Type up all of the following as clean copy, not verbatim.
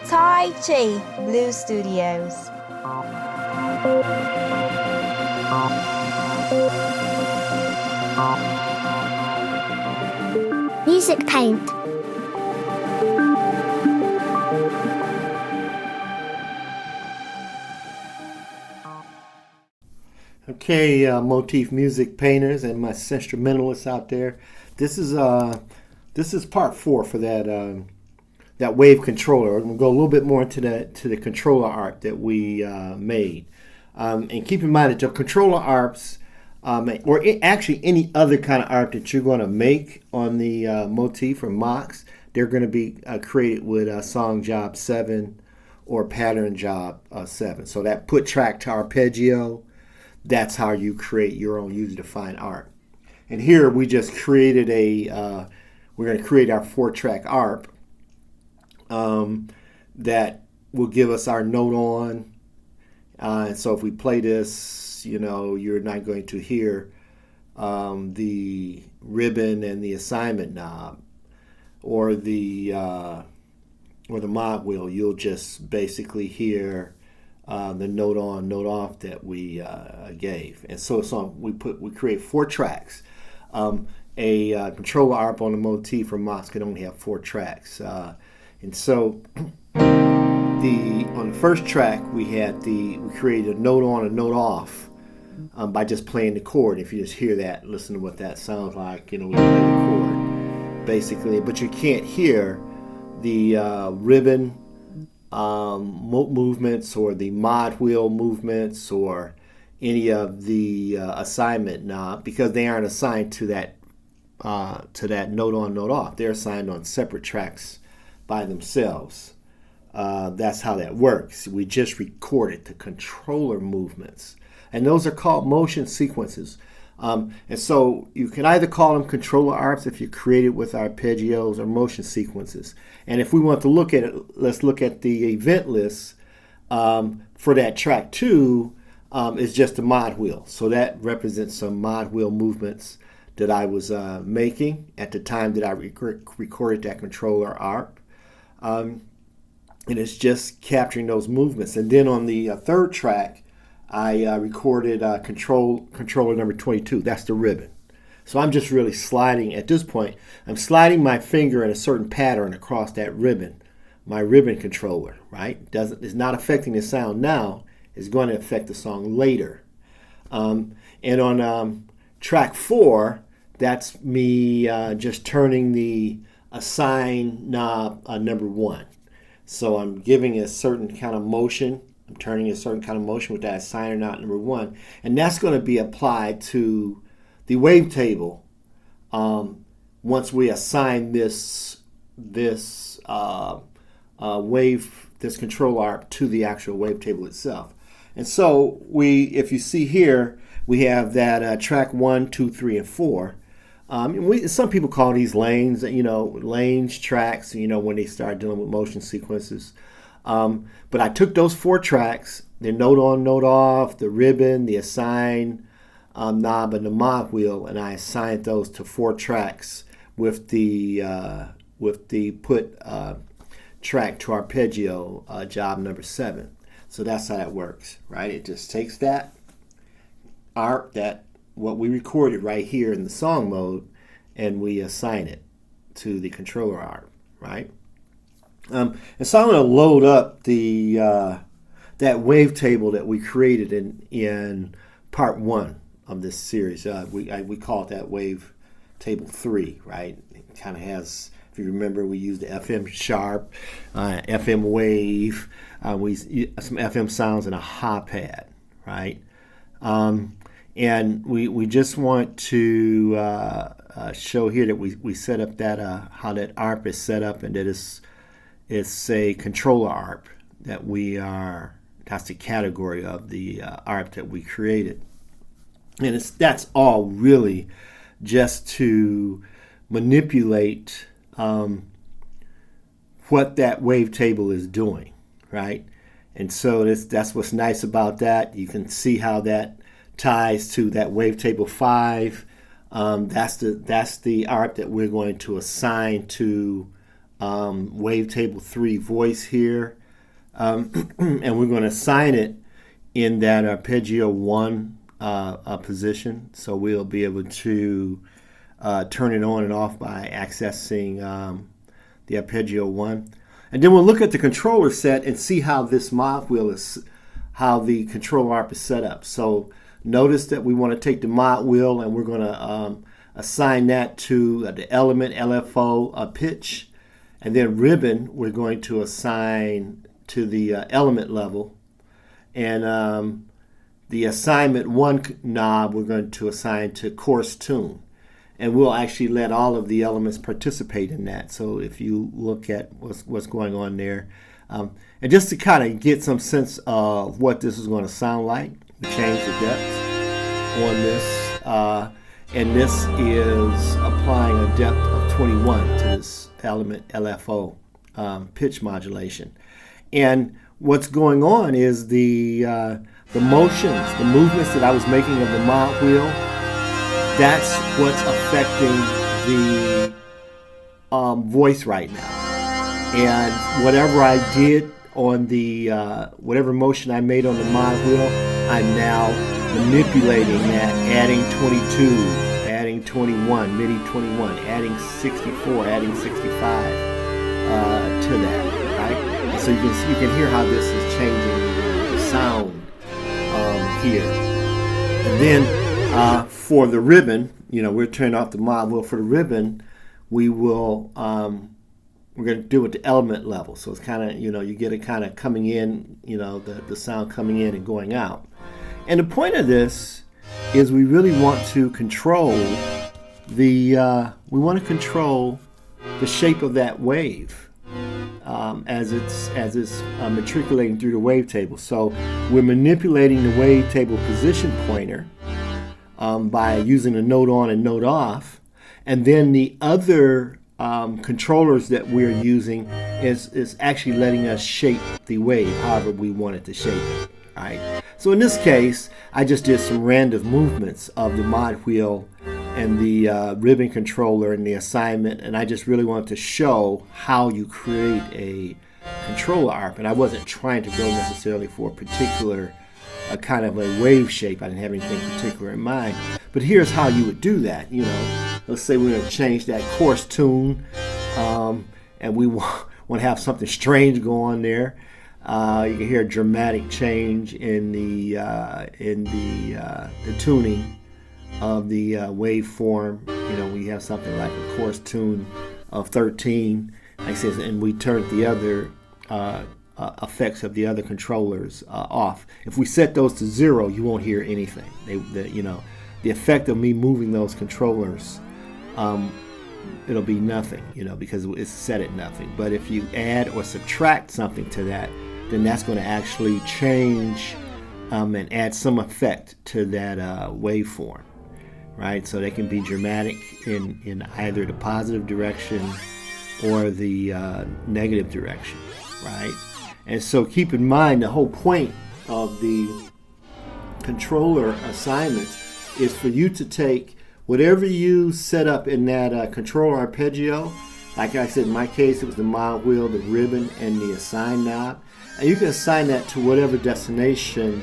Taichiblue Studios. Music paint. Okay, Motif music painters and my instrumentalists out there. This is part 4 for that wave controller. We're gonna go a little bit more into the controller art that we made. And keep in mind that the controller arps, or actually any other kind of art that you're going to make on the Motif or MoX, they're going to be created with song job 7 or pattern job 7. So that put track to arpeggio, that's how you create your own user-defined art. And here we just created we're going to create our 4-track arp that will give us our note on. So if we play this, you're not going to hear the ribbon and the assignment knob or the mod wheel. You'll just basically hear the note on, note off that we gave. And so we create 4 tracks. A controller arp on the Motif or MoX can only have 4 tracks. And so on the first track we created a note on, a note off by just playing the chord. If you just hear that, listen to what that sounds like. We play the chord basically, but you can't hear the ribbon movements or the mod wheel movements or any of the assignment knob because they aren't assigned to that note on, note off. They're assigned on separate tracks by themselves. That's how that works. We just recorded the controller movements, and those are called motion sequences. And so you can either call them controller arps if you create it with arpeggios or motion sequences. And if we want to look at it, let's look at the event list for that track 2 is just a mod wheel. So that represents some mod wheel movements that I was making at the time that I recorded that controller arp. And it's just capturing those movements. And then on the 3rd track, I recorded controller number 22. That's the ribbon. So I'm just really sliding, at this point, I'm sliding my finger in a certain pattern across that ribbon, my ribbon controller, right? It's not affecting the sound now. It's going to affect the song later. And on track 4, that's me just turning the assign knob number 1. So I'm giving a certain kind of motion. I'm turning a certain kind of motion with that assigner knob number 1. And that's going to be applied to the wavetable once we assign this control arp to the actual wavetable itself. And so if you see here, we have that track 1, 2, 3, and 4. Some people call these lanes, lanes, tracks, when they start dealing with motion sequences. But I took those 4 tracks, the note on, note off, the ribbon, the assign knob, and the mod wheel, and I assigned those to 4 tracks with the put track to arpeggio job number 7. So that's how that works, right? It just takes that arp, what we recorded right here in the song mode, and we assign it to the controller arp, right? And so I'm going to load up that wavetable that we created in part 1 of this series. We call it that wavetable 3, right? It kind of has, if you remember, we used the FM sharp, FM wave, some FM sounds, and a high pad, right? And we just want to show here that we set up that how that arp is set up, and that it's a controller arp that's the category of the arp that we created. And that's all really just to manipulate what that wavetable is doing, right? And so that's what's nice about that. You can see how that ties to that wavetable 5 That's the ARP that we're going to assign to Wavetable 3 voice here, and we're going to assign it in that arpeggio 1 position. So we'll be able to turn it on and off by accessing the arpeggio 1. And then we'll look at the controller set and see how this mod wheel is, how the control ARP is set up. So notice that we want to take the mod wheel and we're going to assign that to the element, LFO, pitch, and then ribbon we're going to assign to the element level, and the assignment 1 knob we're going to assign to coarse tune. And we'll actually let all of the elements participate in that. So if you look at what's going on there, and just to kind of get some sense of what this is going to sound like, we change the depth on this, and this is applying a depth of 21 to this element LFO pitch modulation. And what's going on is the motions, the movements that I was making of the mod wheel. That's what's affecting the voice right now. And whatever I did on the, whatever motion I made on the mod wheel, I'm now manipulating that, adding 22, adding 21, MIDI 21, adding 64, adding 65 to that, right? And so you can hear how this is changing the sound here. And then for the ribbon, we're turning off the mod wheel. For the ribbon, we will we're going to do it at the element level. So it's kind of, you get it kind of coming in, the sound coming in and going out. And the point of this is we really want to control the shape of that wave as it's matriculating through the wavetable. So we're manipulating the wavetable position pointer by using a note on and note off, and then the other controllers that we're using is actually letting us shape the wave however we want it to shape it. Right? So in this case, I just did some random movements of the mod wheel and the ribbon controller and the assignment, and I just really wanted to show how you create a controller ARP, and I wasn't trying to go necessarily for a particular kind of a wave shape. I didn't have anything particular in mind, but here's how you would do that. Let's say we're going to change that coarse tune, and we want to have something strange go on there. You can hear a dramatic change in the tuning of the waveform. We have something like a coarse tune of 13, like I said, and we turn the other effects of the other controllers off. If we set those to 0, you won't hear anything. The effect of me moving those controllers, it'll be nothing, because it's set at nothing. But if you add or subtract something to that, then that's going to actually change and add some effect to that waveform, right? So they can be dramatic in either the positive direction or the negative direction, right? And so keep in mind, the whole point of the controller assignments is for you to take whatever you set up in that controller arpeggio. Like I said, in my case, it was the mod wheel, the ribbon, and the assign knob. And you can assign that to whatever destination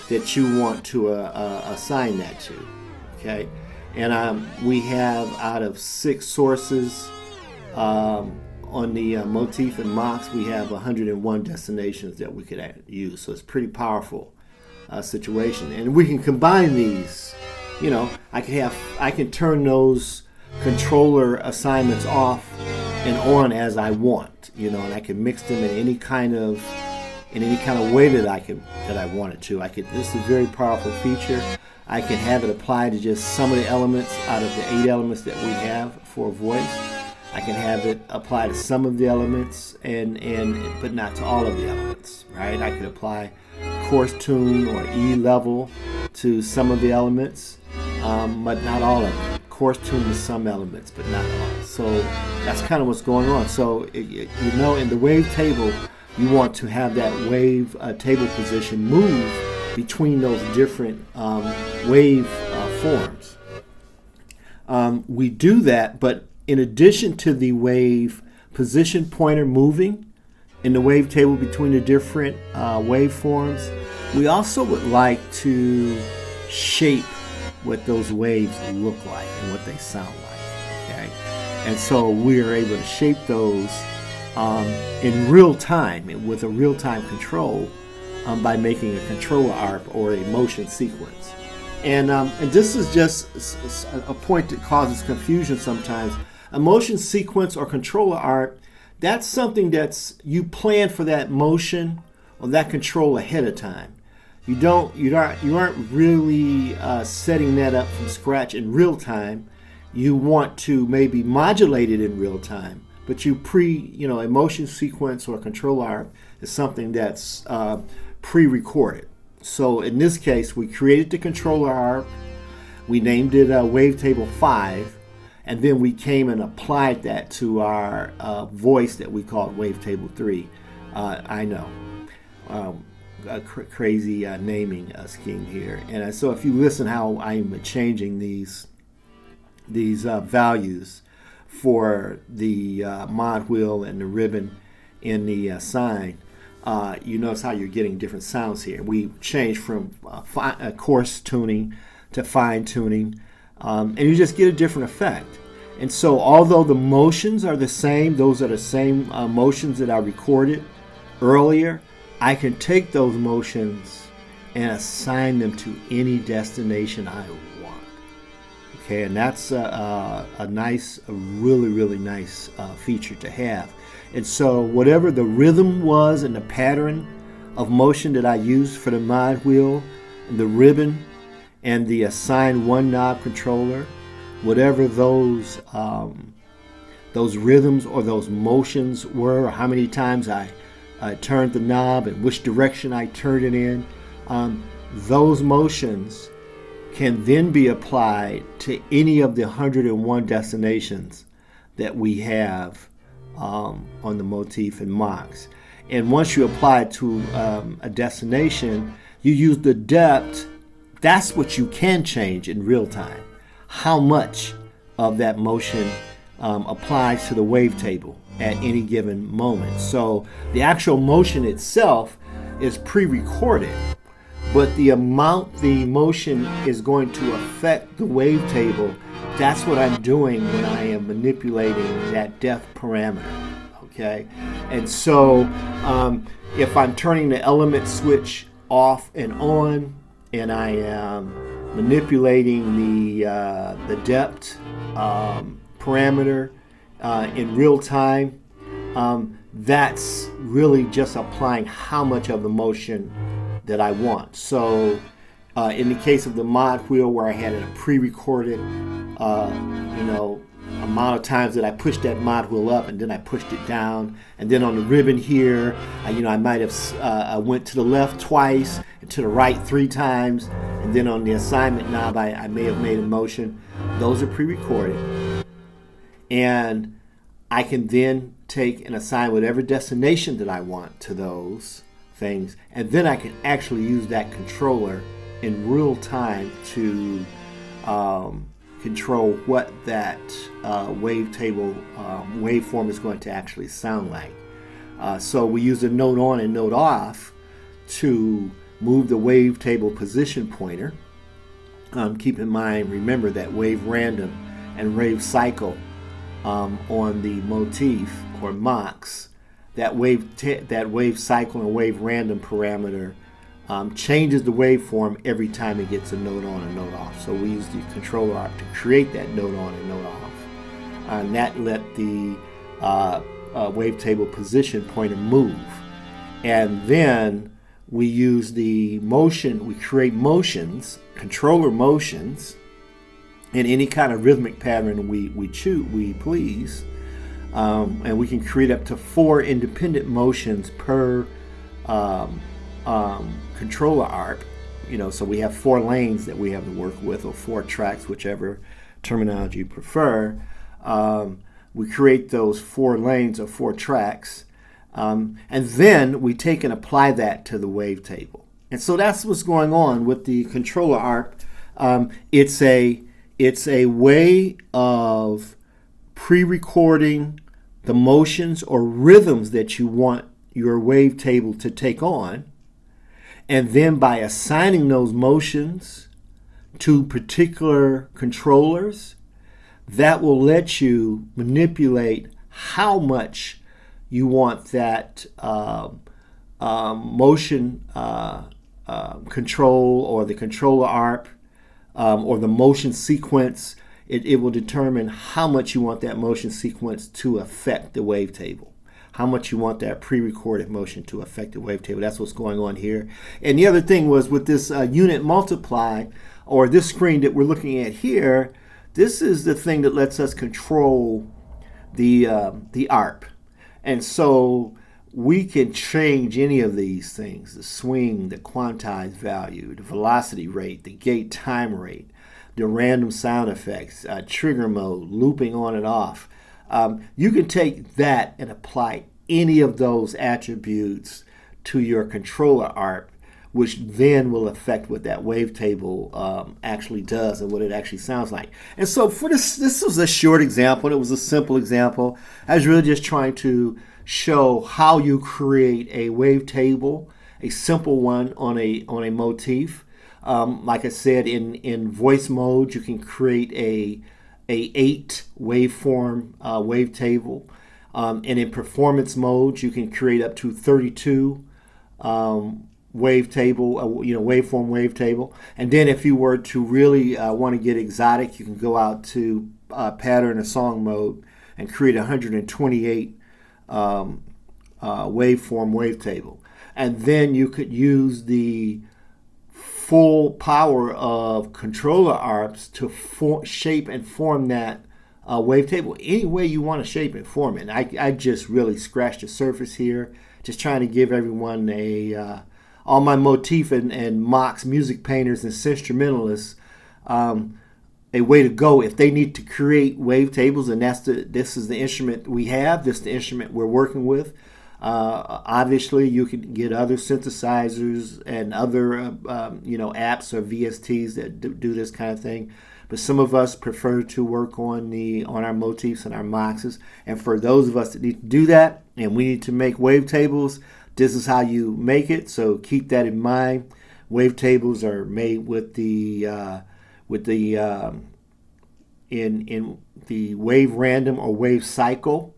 that you want to assign that to, okay? And we have, out of 6 sources on the Motif and MoX, we have 101 destinations that we could use. So it's a pretty powerful situation. And we can combine these. I can turn those controller assignments off and on as I want, and I can mix them in any kind of way that I wanted to. This is a very powerful feature. I can have it apply to just some of the elements out of the 8 elements that we have for voice. I can have it apply to some of the elements but not to all of the elements, right? I could apply coarse tune or E level to some of the elements, but not all of them. Coarse tune to some elements, but not all. So that's kind of what's going on. So in the wavetable, you want to have that wave table position move between those different wave forms. we do that, but in addition to the wave position pointer moving in the wavetable between the different waveforms, we also would like to shape what those waves look like and what they sound like. Okay, and so we are able to shape those in real time with a real-time control by making a controller arp or a motion sequence. And this is just a point that causes confusion sometimes. A motion sequence or controller arp, that's something that's you plan for that motion or that control ahead of time. You aren't really setting that up from scratch in real time. You want to maybe modulate it in real time, but a motion sequence or control arp is something that's pre-recorded. So in this case, we created the controller arp, we named it Wavetable 5, and then we came and applied that to our voice that we called Wavetable 3. I know, a crazy naming scheme here. And so if you listen how I'm changing these values for the mod wheel and the ribbon in the sine, you notice how you're getting different sounds here. We changed from coarse tuning to fine tuning, and you just get a different effect. And so although the motions are the same, those are the same motions that I recorded earlier, I can take those motions and assign them to any destination I want. Okay, and that's a really, really nice feature to have. And so whatever the rhythm was and the pattern of motion that I used for the mod wheel and the ribbon and the assign one knob controller, whatever those rhythms or those motions were, or how many times I turned the knob and which direction I turned it in, those motions can then be applied to any of the 101 destinations that we have on the Motif and MoX. And once you apply it to a destination, you use the depth. That's what you can change in real time. How much of that motion applies to the wavetable at any given moment. So the actual motion itself is pre-recorded, but the amount the motion is going to affect the wavetable, that's what I'm doing when I am manipulating that depth parameter. Okay, and so if I'm turning the element switch off and on, and I am manipulating the depth parameter in real time, that's really just applying how much of the motion that I want. So in the case of the mod wheel, where I had a pre-recorded amount of times that I pushed that mod wheel up and then I pushed it down, and then on the ribbon here, I might have went to the left twice and to the right 3 times, and then on the assignment knob I may have made a motion. Those are pre-recorded, and I can then take and assign whatever destination that I want to those things, and then I can actually use that controller in real time to control what that wavetable waveform is going to actually sound like. So we use the note on and note off to move the wavetable position pointer. Keep in mind, remember that wave random and wave cycle on the Motif or MoX, that wave cycle and wave random parameter changes the waveform every time it gets a note on and note off. So we use the controller arp to create that note on and note off. And that let the wavetable position pointer move. And then we use the motion, we create motions, controller motions, in any kind of rhythmic pattern we please. And we can create up to 4 independent motions per controller arp. So we have 4 lanes that we have to work with, or 4 tracks, whichever terminology you prefer. We create those 4 lanes or 4 tracks, and then we take and apply that to the wavetable. And so that's what's going on with the controller arp. It's it's a way of pre-recording the motions or rhythms that you want your wavetable to take on, and then by assigning those motions to particular controllers, that will let you manipulate how much you want that motion control, or the controller arp, or the motion sequence. It will determine how much you want that motion sequence to affect the wavetable, how much you want that pre-recorded motion to affect the wavetable. That's what's going on here. And the other thing was with this unit multiply, or this screen that we're looking at here, this is the thing that lets us control the arp. And so we can change any of these things: the swing, the quantized value, the velocity rate, the gate time rate, the random sound effects, trigger mode, looping on and off. You can take that and apply any of those attributes to your controller arp, which then will affect what that wavetable actually does and what it actually sounds like. And so for this was a short example. It was a simple example. I was really just trying to show how you create a wavetable, a simple one on a Motif. Like I said, in voice mode, you can create a 8 waveform wavetable, and in performance mode, you can create up to 32 wavetable, waveform wavetable. And then if you were to really want to get exotic, you can go out to pattern or song mode and create 128 waveform wavetable. And then you could use the full power of controller arps to shape and form that wavetable any way you want to shape and form it. And I just really scratched the surface here, just trying to give everyone all my Motif and MoX music painters and instrumentalists a way to go if they need to create wavetables. And this is the instrument we have. This is the instrument we're working with. Obviously, you can get other synthesizers and other apps or VSTs that do this kind of thing. But some of us prefer to work on our Motifs and our MoXs. And for those of us that need to do that and we need to make wavetables, this is how you make it. So keep that in mind. Wavetables are made with the in the wave random or wave cycle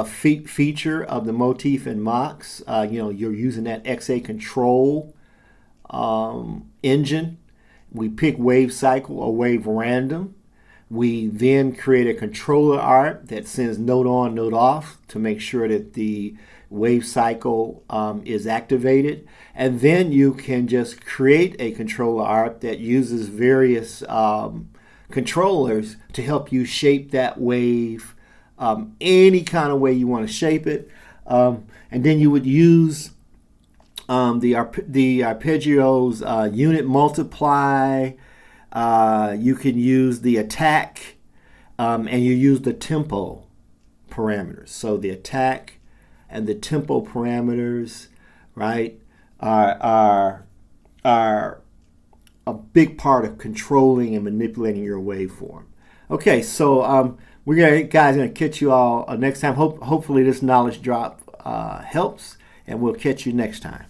feature of the Motif and MoX. You're using that XA control engine. We pick wave cycle or wave random. We then create a controller arp that sends note on, note off to make sure that the wave cycle is activated. And then you can just create a controller arp that uses various controllers to help you shape that wave any kind of way you want to shape it. And then you would use the arpeggios, unit multiply. You can use the attack, and you use the tempo parameters. So the attack and the tempo parameters, right, are a big part of controlling and manipulating your waveform. Okay, so guys gonna catch you all next time. Hopefully this knowledge drop helps, and we'll catch you next time.